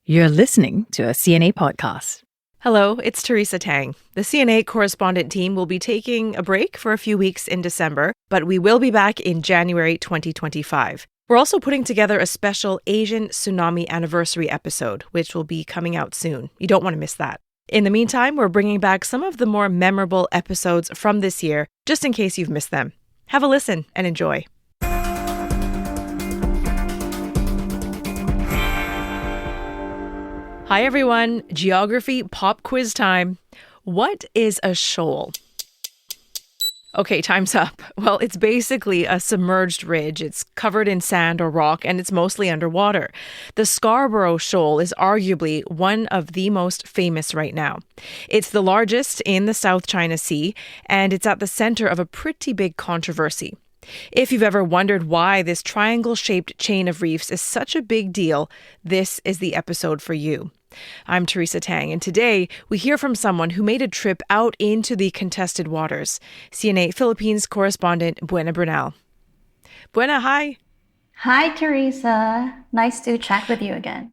You're listening to a CNA podcast. Hello, it's Teresa Tang. The CNA correspondent team will be taking a break for a few weeks in December, but we will be back in January 2025. We're also putting together a special Asian Tsunami Anniversary episode, which will be coming out soon. You don't want to miss that. In the meantime, we're bringing back some of the more memorable episodes from this year, just in case you've missed them. Have a listen and enjoy. Hi everyone, geography pop quiz time. What is a shoal? Okay, time's up. Well, it's basically a submerged ridge. It's covered in sand or rock, and it's mostly underwater. The Scarborough Shoal is arguably one of the most famous right now. It's the largest in the South China Sea, and it's at the center of a pretty big controversy. If you've ever wondered why this triangle-shaped chain of reefs is such a big deal, this is the episode for you. I'm Teresa Tang, and today we hear from someone who made a trip out into the contested waters, CNA Philippines correspondent Buena Bernal. Buena, hi. Hi, Teresa. Nice to chat with you again.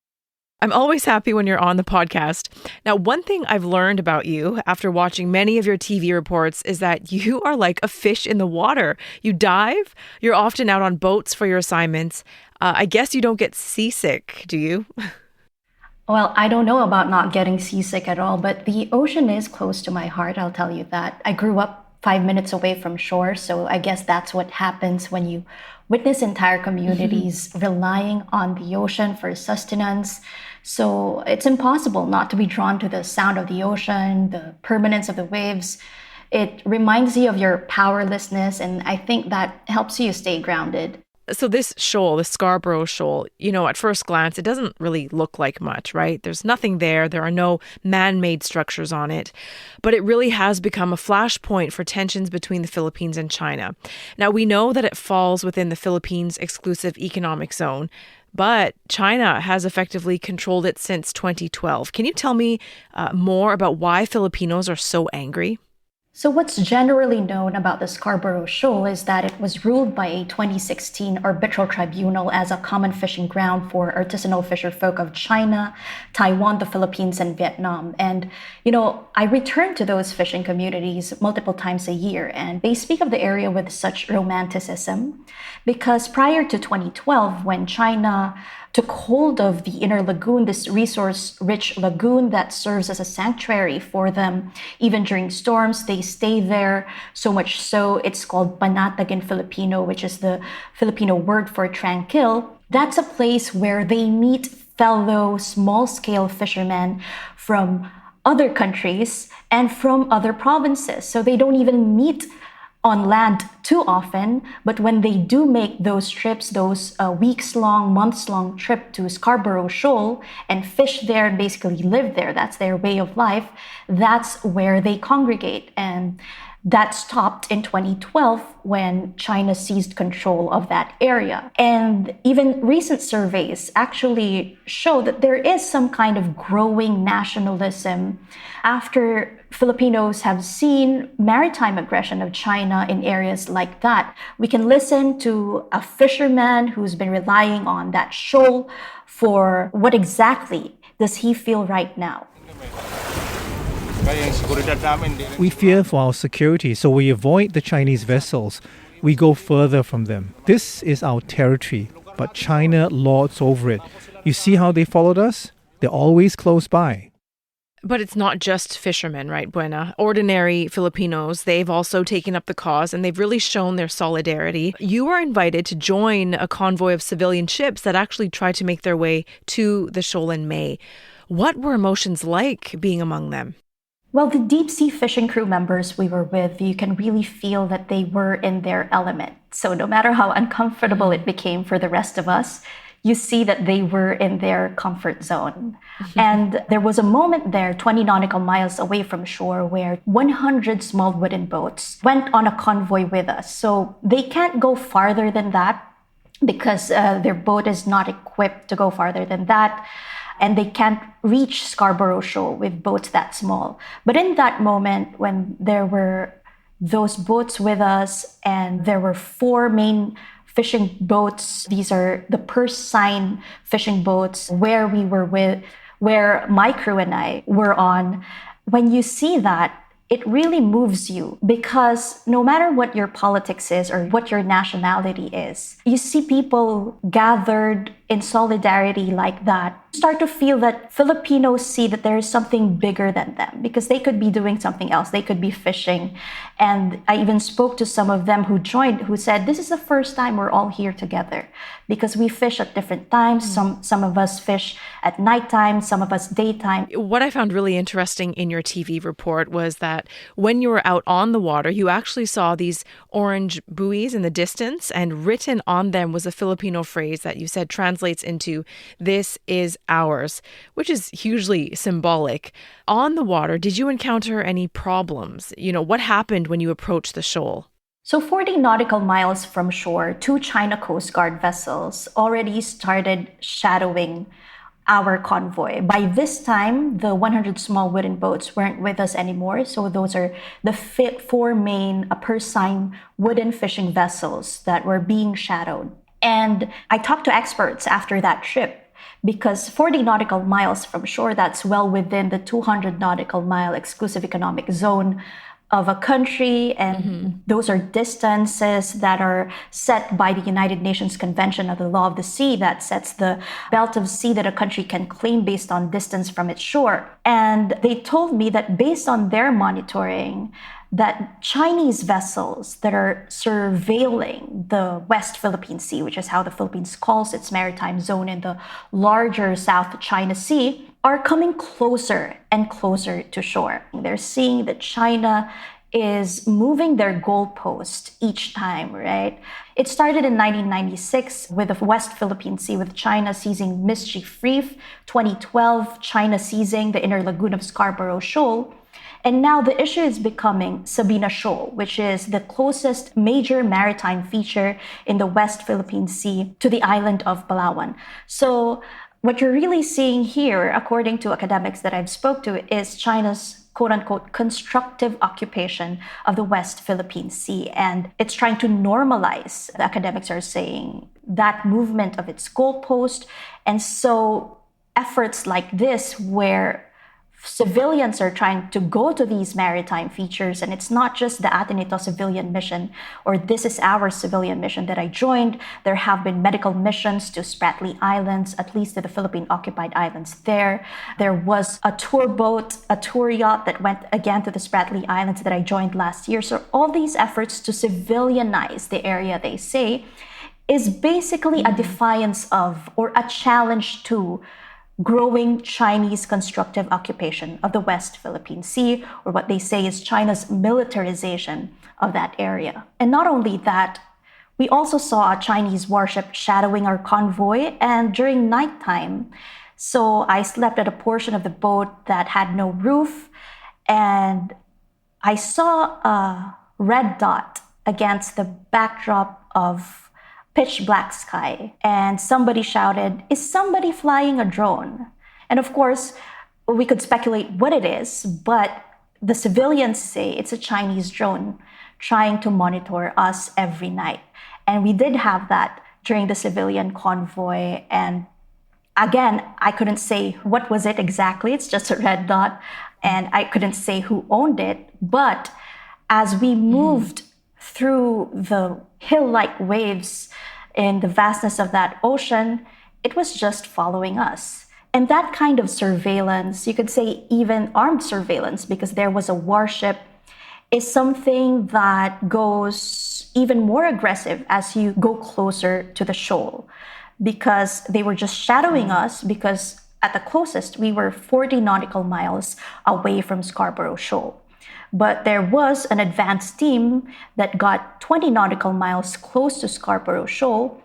I'm always happy when you're on the podcast. Now, one thing I've learned about you after watching many of your TV reports is that you are like a fish in the water. You dive, you're often out on boats for your assignments. I guess you don't get seasick, do you? Well, I don't know about not getting seasick at all, but the ocean is close to my heart, I'll tell you that. I grew up 5 minutes away from shore, so I guess that's what happens when you witness entire communities relying on the ocean for sustenance. So it's impossible not to be drawn to the sound of the ocean, the permanence of the waves. It reminds you of your powerlessness, and I think that helps you stay grounded. So this shoal, the Scarborough Shoal, at first glance, it doesn't really look like much, right? There's nothing there. There are no man-made structures on it. But it really has become a flashpoint for tensions between the Philippines and China. Now, we know that it falls within the Philippines' exclusive economic zone, but China has effectively controlled it since 2012. Can you tell me more about why Filipinos are so angry? So what's generally known about the Scarborough Shoal is that it was ruled by a 2016 arbitral tribunal as a common fishing ground for artisanal fisherfolk of China, Taiwan, the Philippines, and Vietnam. And, I return to those fishing communities multiple times a year, and they speak of the area with such romanticism because prior to 2012, when China took hold of the inner lagoon, this resource-rich lagoon that serves as a sanctuary for them. Even during storms, they stay there, so much so it's called panatag in Filipino, which is the Filipino word for tranquil. That's a place where they meet fellow small-scale fishermen from other countries and from other provinces. So they don't even meet on land too often, but when they do make those trips, those weeks-long, months-long trip to Scarborough Shoal and fish there and basically live there, that's their way of life, that's where they congregate. And that stopped in 2012 when China seized control of that area. And even recent surveys actually show that there is some kind of growing nationalism after Filipinos have seen maritime aggression of China in areas like that. We can listen to a fisherman who's been relying on that shoal for what exactly does he feel right now. We fear for our security, so we avoid the Chinese vessels. We go further from them. This is our territory, but China lords over it. You see how they followed us? They're always close by. But it's not just fishermen, right, Buena? Ordinary Filipinos, they've also taken up the cause and they've really shown their solidarity. You were invited to join a convoy of civilian ships that actually tried to make their way to the shoal in May. What were emotions like being among them? Well, the deep sea fishing crew members we were with, you can really feel that they were in their element. So no matter how uncomfortable it became for the rest of us, you see that they were in their comfort zone. And there was a moment there, 20 nautical miles away from shore, where 100 small wooden boats went on a convoy with us. So they can't go farther than that because their boat is not equipped to go farther than that. And they can't reach Scarborough Shoal with boats that small. But in that moment, when there were those boats with us, and there were 4 main fishing boats. These are the purse sign fishing boats where we were with where my crew and I were on, when you see that, it really moves you because no matter what your politics is or what your nationality is, you see people gathered in solidarity like that. Start to feel that Filipinos see that there is something bigger than them because they could be doing something else. They could be fishing. And I even spoke to some of them who joined, who said, this is the first time we're all here together because we fish at different times. Some of us fish at nighttime, some of us daytime. What I found really interesting in your TV report was that when you were out on the water, you actually saw these orange buoys in the distance, and written on them was a Filipino phrase that you said translates into, "This is ours," which is hugely symbolic. On the water, did you encounter any problems? What happened when you approached the shoal? So 40 nautical miles from shore, 2 China Coast Guard vessels already started shadowing our convoy. By this time, the 100 small wooden boats weren't with us anymore. So those are the 4 main purse-seine wooden fishing vessels that were being shadowed. And I talked to experts after that trip because 40 nautical miles from shore, that's well within the 200 nautical mile exclusive economic zone of a country, and those are distances that are set by the United Nations Convention of the Law of the Sea that sets the belt of sea that a country can claim based on distance from its shore. And they told me that based on their monitoring, that Chinese vessels that are surveilling the West Philippine Sea, which is how the Philippines calls its maritime zone in the larger South China Sea, are coming closer and closer to shore. They're seeing that China is moving their goalpost each time, right? It started in 1996 with the West Philippine Sea, with China seizing Mischief Reef, 2012, China seizing the inner lagoon of Scarborough Shoal. And now the issue is becoming Sabina Shoal, which is the closest major maritime feature in the West Philippine Sea to the island of Palawan. So what you're really seeing here, according to academics that I've spoke to, is China's quote-unquote constructive occupation of the West Philippine Sea. And it's trying to normalize, the academics are saying, that movement of its goalpost. And so efforts like this, where civilians are trying to go to these maritime features, and it's not just the Atin Ito civilian mission or This Is Our civilian mission that I joined. There have been medical missions to Spratly Islands, at least to the Philippine-occupied islands there. There was a tour boat, a tour yacht that went again to the Spratly Islands that I joined last year. So all these efforts to civilianize the area, they say, is basically a defiance of, or a challenge to, growing Chinese constructive occupation of the West Philippine Sea, or what they say is China's militarization of that area. And not only that, we also saw a Chinese warship shadowing our convoy, and during nighttime, so I slept at a portion of the boat that had no roof, and I saw a red dot against the backdrop of pitch black sky, and somebody shouted, "Is somebody flying a drone?" And of course, we could speculate what it is, but the civilians say it's a Chinese drone trying to monitor us every night. And we did have that during the civilian convoy. And again, I couldn't say what was it exactly. It's just a red dot, and I couldn't say who owned it. But as we moved through the hill-like waves in the vastness of that ocean, it was just following us. And that kind of surveillance, you could say even armed surveillance, because there was a warship, is something that goes even more aggressive as you go closer to the shoal, because they were just shadowing us, because at the closest, we were 40 nautical miles away from Scarborough Shoal. But there was an advanced team that got 20 nautical miles close to Scarborough Shoal,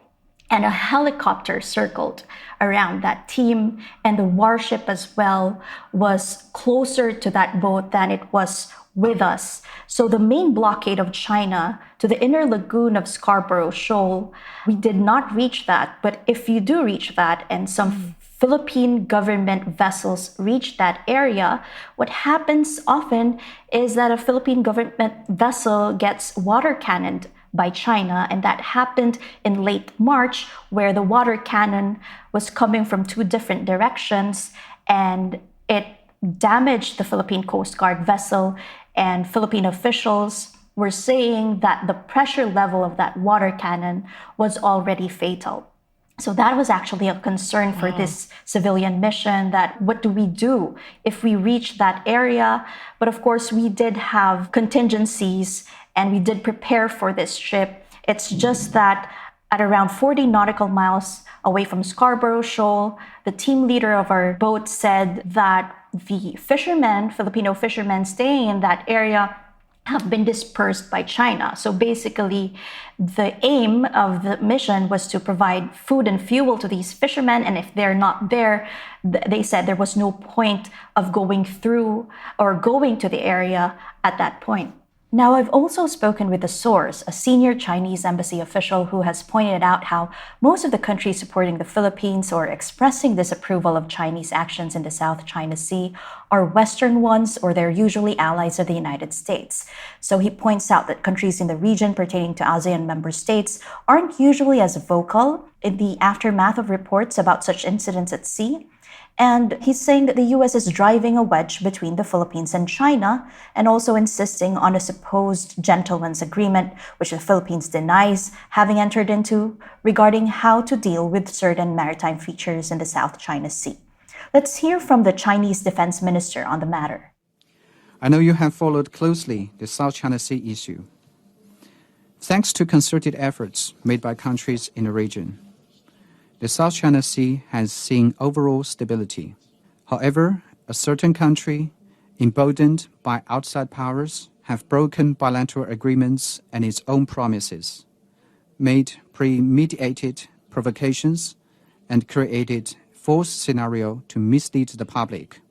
and a helicopter circled around that team, and the warship as well was closer to that boat than it was with us. So the main blockade of China to the inner lagoon of Scarborough Shoal, we did not reach that. But if you do reach that, and some Philippine government vessels reach that area, what happens often is that a Philippine government vessel gets water cannoned by China, and that happened in late March, where the water cannon was coming from 2 different directions, and it damaged the Philippine Coast Guard vessel, and Philippine officials were saying that the pressure level of that water cannon was already fatal. So that was actually a concern for this civilian mission, that what do we do if we reach that area? But of course, we did have contingencies and we did prepare for this ship. It's just that at around 40 nautical miles away from Scarborough Shoal, the team leader of our boat said that the fishermen, Filipino fishermen staying in that area, have been dispersed by China. So basically, the aim of the mission was to provide food and fuel to these fishermen. And if they're not there, they said there was no point of going through or going to the area at that point. Now, I've also spoken with a source, a senior Chinese embassy official who has pointed out how most of the countries supporting the Philippines or expressing disapproval of Chinese actions in the South China Sea are Western ones, or they're usually allies of the United States. So he points out that countries in the region pertaining to ASEAN member states aren't usually as vocal in the aftermath of reports about such incidents at sea. And he's saying that the US is driving a wedge between the Philippines and China, and also insisting on a supposed gentleman's agreement, which the Philippines denies having entered into, regarding how to deal with certain maritime features in the South China Sea. Let's hear from the Chinese defense minister on the matter. I know you have followed closely the South China Sea issue. Thanks to concerted efforts made by countries in the region, the South China Sea has seen overall stability. However, a certain country, emboldened by outside powers, have broken bilateral agreements and its own promises, made premeditated provocations, and created false scenario to mislead the public.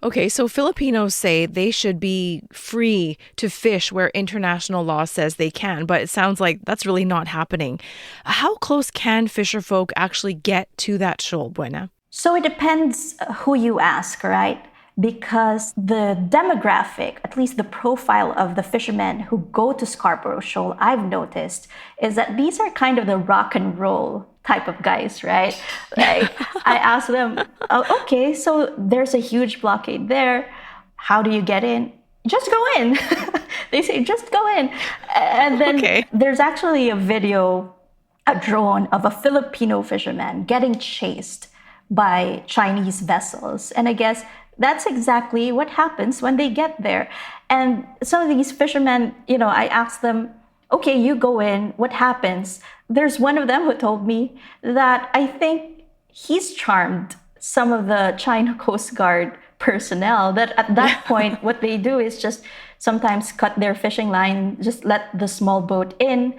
Okay, so Filipinos say they should be free to fish where international law says they can, but it sounds like that's really not happening. How close can fisherfolk actually get to that shoal, Buena? So it depends who you ask, right? Because the demographic, at least the profile of the fishermen who go to Scarborough Shoal, I've noticed, is that these are kind of the rock and roll type of guys, right? Like, I ask them, oh, okay, so there's a huge blockade there. How do you get in? Just go in. They say, just go in. And then there's actually a video, a drone of a Filipino fisherman getting chased by Chinese vessels. And I guess that's exactly what happens when they get there. And some of these fishermen, I asked them, okay, you go in, what happens? There's one of them who told me that I think he's charmed some of the China Coast Guard personnel, that at that point, what they do is just sometimes cut their fishing line, just let the small boat in.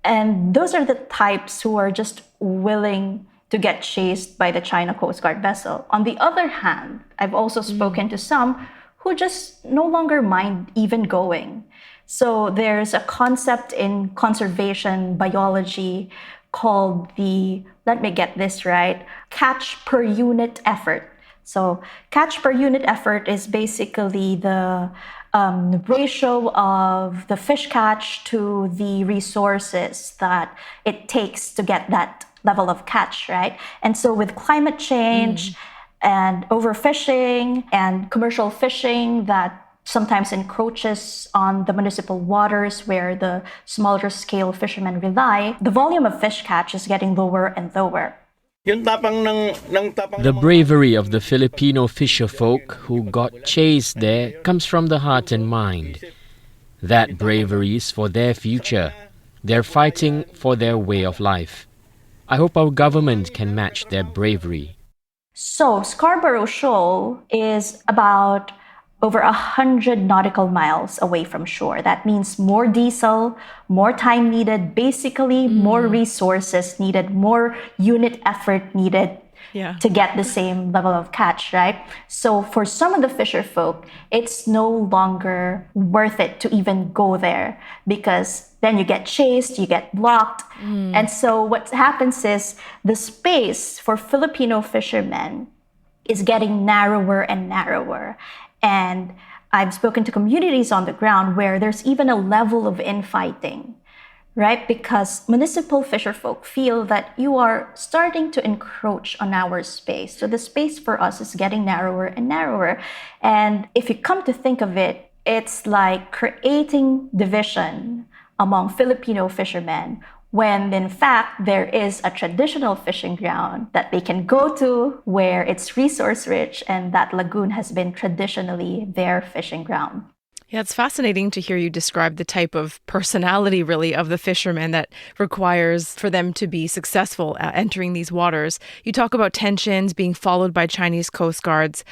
And those are the types who are just willing to get chased by the China Coast Guard vessel. On the other hand, I've also spoken to some who just no longer mind even going. So there's a concept in conservation biology called let me get this right, catch per unit effort. So catch per unit effort is basically the ratio of the fish catch to the resources that it takes to get that level of catch, right? And so with climate change and overfishing and commercial fishing that sometimes encroaches on the municipal waters where the smaller scale fishermen rely, the volume of fish catch is getting lower and lower. The bravery of the Filipino fisherfolk who got chased there comes from the heart and mind. That bravery is for their future. They're fighting for their way of life. I hope our government can match their bravery. So Scarborough Shoal is about over 100 nautical miles away from shore. That means more diesel, more time needed, basically more resources needed, more unit effort needed to get the same level of catch, right? So for some of the fisher folk, it's no longer worth it to even go there because then you get chased, you get blocked. And so what happens is the space for Filipino fishermen is getting narrower and narrower. And I've spoken to communities on the ground where there's even a level of infighting right? Because municipal fisherfolk feel that you are starting to encroach on our space. So the space for us is getting narrower and narrower. And if you come to think of it, it's like creating division among Filipino fishermen when in fact there is a traditional fishing ground that they can go to where it's resource rich, and that lagoon has been traditionally their fishing ground. Yeah, it's fascinating to hear you describe the type of personality, really, of the fishermen that requires for them to be successful at entering these waters. You talk about tensions being followed by Chinese coast guards.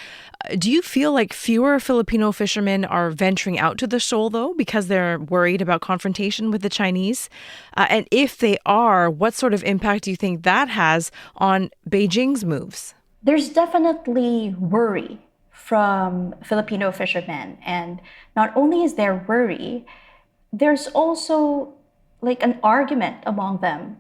Do you feel like fewer Filipino fishermen are venturing out to the shoal, though, because they're worried about confrontation with the Chinese? And if they are, what sort of impact do you think that has on Beijing's moves? There's definitely worry from Filipino fishermen. And not only is there worry, there's also like an argument among them.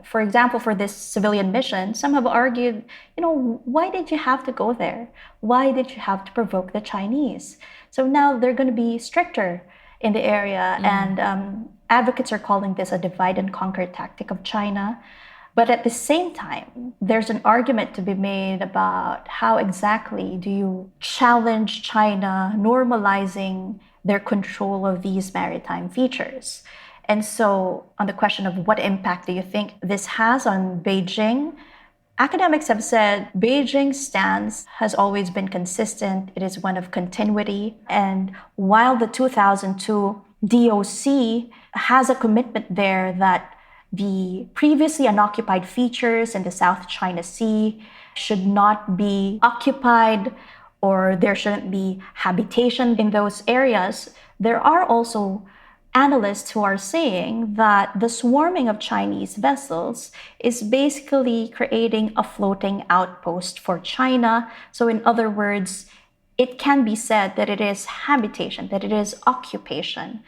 For example, for this civilian mission, some have argued, why did you have to go there? Why did you have to provoke the Chinese? So now they're going to be stricter in the area. And advocates are calling this a divide and conquer tactic of China. But at the same time, there's an argument to be made about how exactly do you challenge China normalizing their control of these maritime features. And so on the question of what impact do you think this has on Beijing, academics have said Beijing's stance has always been consistent. It is one of continuity. And while the 2002 DOC has a commitment there that the previously unoccupied features in the South China Sea should not be occupied, or there shouldn't be habitation in those areas, there are also analysts who are saying that the swarming of Chinese vessels is basically creating a floating outpost for China. So in other words, it can be said that it is habitation, that it is occupation.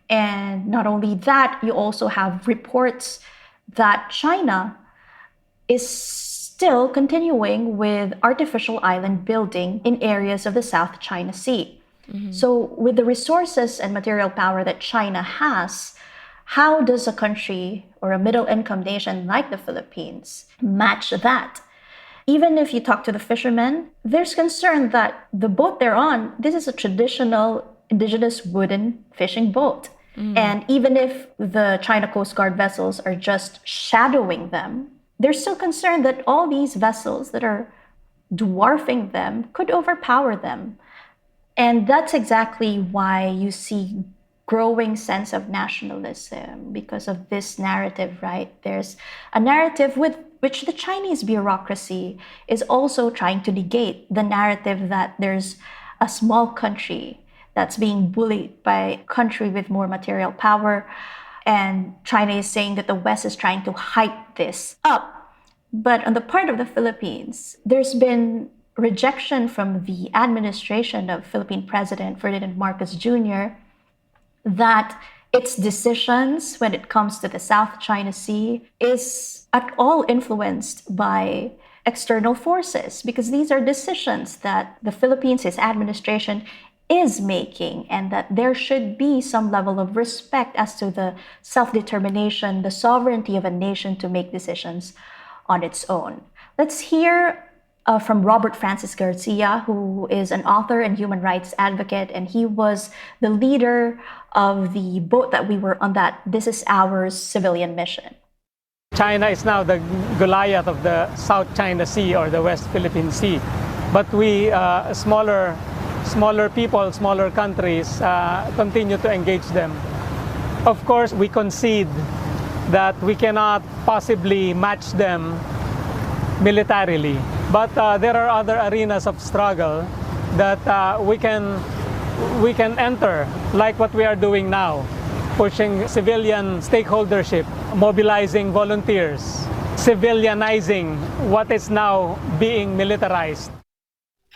And not only that, you also have reports that China is still continuing with artificial island building in areas of the South China Sea. So with the resources and material power that China has, how does a country or a middle-income nation like the Philippines match that? Even if you talk to the fishermen, there's concern that the boat they're on, this is a traditional indigenous wooden fishing boat. And even if the China Coast Guard vessels are just shadowing them, they're still concerned that all these vessels that are dwarfing them could overpower them. And that's exactly why you see growing sense of nationalism because of this narrative, right? There's a narrative with which the Chinese bureaucracy is also trying to negate, the narrative that there's a small country that's being bullied by a country with more material power. And China is saying that the West is trying to hype this up. But on the part of the Philippines, there's been rejection from the administration of Philippine President Ferdinand Marcos Jr. that its decisions when it comes to the South China Sea is at all influenced by external forces, because these are decisions that the Philippines, its administration, is making, and that there should be some level of respect as to the self-determination, the sovereignty of a nation to make decisions on its own. Let's hear from Robert Francis Garcia, who is an author and human rights advocate, and he was the leader of the boat that we were on, that This Is Ours civilian mission. China is now the Goliath of the South China Sea or the West Philippine Sea, but we, smaller people, smaller countries, continue to engage them. Of course, we concede that we cannot possibly match them militarily, but there are other arenas of struggle that we can enter, like what we are doing now, pushing civilian stakeholdership, mobilizing volunteers, civilianizing what is now being militarized.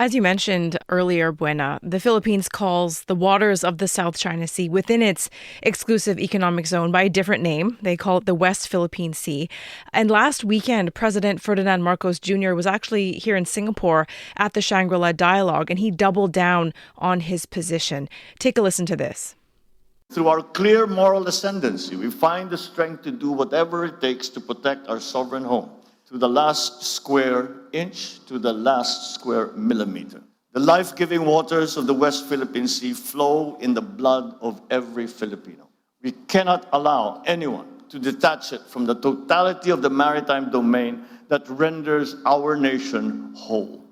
As you mentioned earlier, Buena, the Philippines calls the waters of the South China Sea within its exclusive economic zone by a different name. They call it the West Philippine Sea. And last weekend, President Ferdinand Marcos Jr. was actually here in Singapore at the Shangri-La Dialogue, and he doubled down on his position. Take a listen to this. Through our clear moral ascendancy, we find the strength to do whatever it takes to protect our sovereign home, to the last square inch, to the last square millimeter. The life-giving waters of the West Philippine Sea flow in the blood of every Filipino. We cannot allow anyone to detach it from the totality of the maritime domain that renders our nation whole.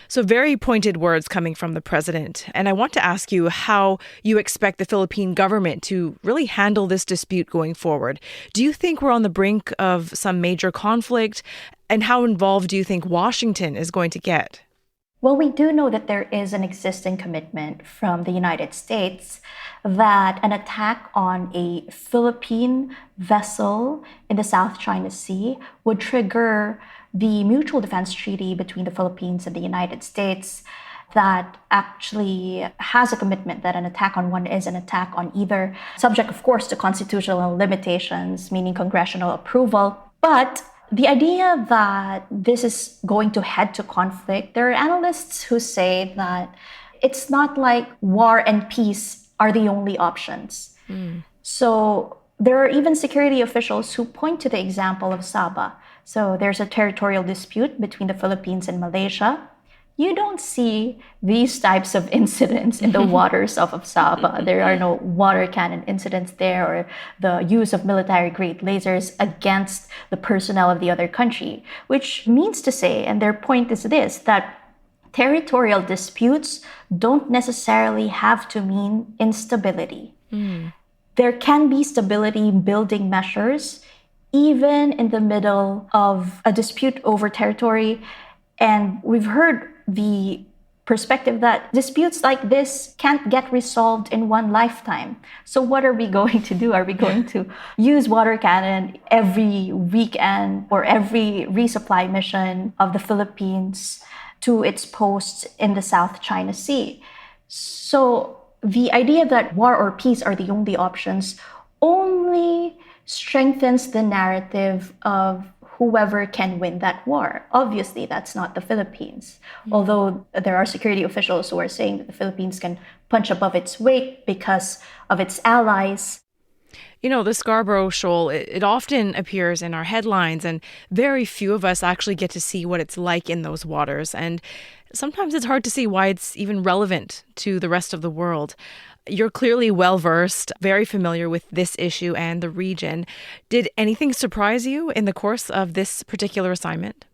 So very pointed words coming from the president. And I want to ask you how you expect the Philippine government to really handle this dispute going forward. Do you think we're on the brink of some major conflict? And how involved do you think Washington is going to get? Well, we do know that there is an existing commitment from the United States that an attack on a Philippine vessel in the South China Sea would trigger the mutual defense treaty between the Philippines and the United States that actually has a commitment that an attack on one is an attack on either, subject, of course, to constitutional limitations, meaning congressional approval. But the idea that this is going to head to conflict, there are analysts who say that it's not like war and peace are the only options. So there are even security officials who point to the example of Sabah. So there's a territorial dispute between the Philippines and Malaysia. You don't see these types of incidents in the waters of Sabah. There are no water cannon incidents there or the use of military-grade lasers against the personnel of the other country, which means to say, and their point is this, that territorial disputes don't necessarily have to mean instability. There can be stability building measures even in the middle of a dispute over territory. And we've heard the perspective that disputes like this can't get resolved in one lifetime. So what are we going to do? Are we going to use water cannon every weekend or every resupply mission of the Philippines to its posts in the South China Sea? So the idea that war or peace are the only options only strengthens the narrative of whoever can win that war. Obviously, that's not the Philippines. Although there are security officials who are saying that the Philippines can punch above its weight because of its allies. You know, the Scarborough Shoal, it often appears in our headlines, and very few of us actually get to see what it's like in those waters. And sometimes it's hard to see why it's even relevant to the rest of the world. You're clearly well-versed, very familiar with this issue and the region. Did anything surprise you in the course of this particular assignment?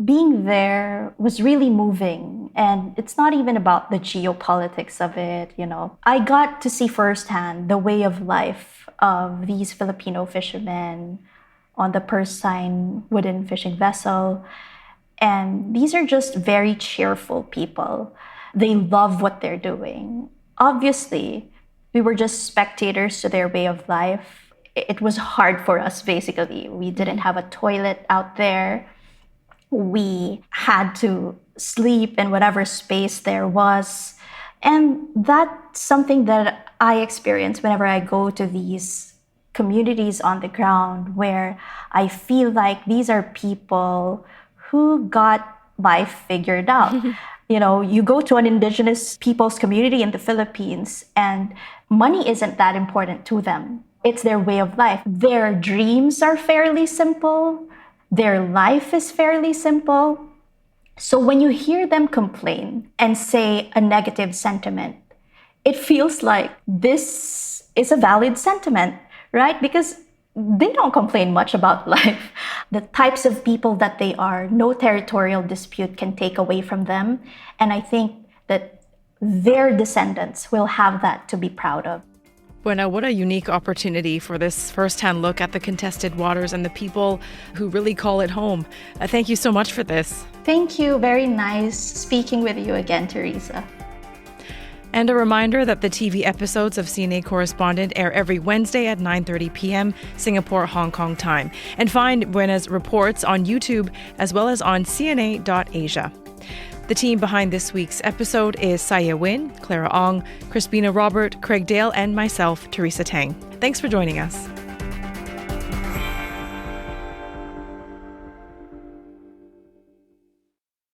Being there was really moving, and it's not even about the geopolitics of it, you know. I got to see firsthand the way of life of these Filipino fishermen on the purse seine wooden fishing vessel. And these are just very cheerful people. They love what they're doing. Obviously, we were just spectators to their way of life. It was hard for us, basically. We didn't have a toilet out there. We had to sleep in whatever space there was. And that's something that I experience whenever I go to these communities on the ground, where I feel like these are people who got life figured out. You know, you go to an indigenous people's community in the Philippines and money isn't that important to them. It's their way of life. Their dreams are fairly simple. Their life is fairly simple. So when you hear them complain and say a negative sentiment, it feels like this is a valid sentiment, right? Because they don't complain much about life. The types of people that they are, no territorial dispute can take away from them. And I think that their descendants will have that to be proud of. Buena, what a unique opportunity for this first-hand look at the contested waters and the people who really call it home. Thank you so much for this. Thank you. Very nice speaking with you again, Teresa. And a reminder that the TV episodes of CNA Correspondent air every Wednesday at 9:30 p.m. Singapore, Hong Kong time. And find Buena's reports on YouTube as well as on CNA.Asia. The team behind this week's episode is Saya Win, Clara Ong, Crispina Robert, Craig Dale, and myself, Teresa Tang. Thanks for joining us.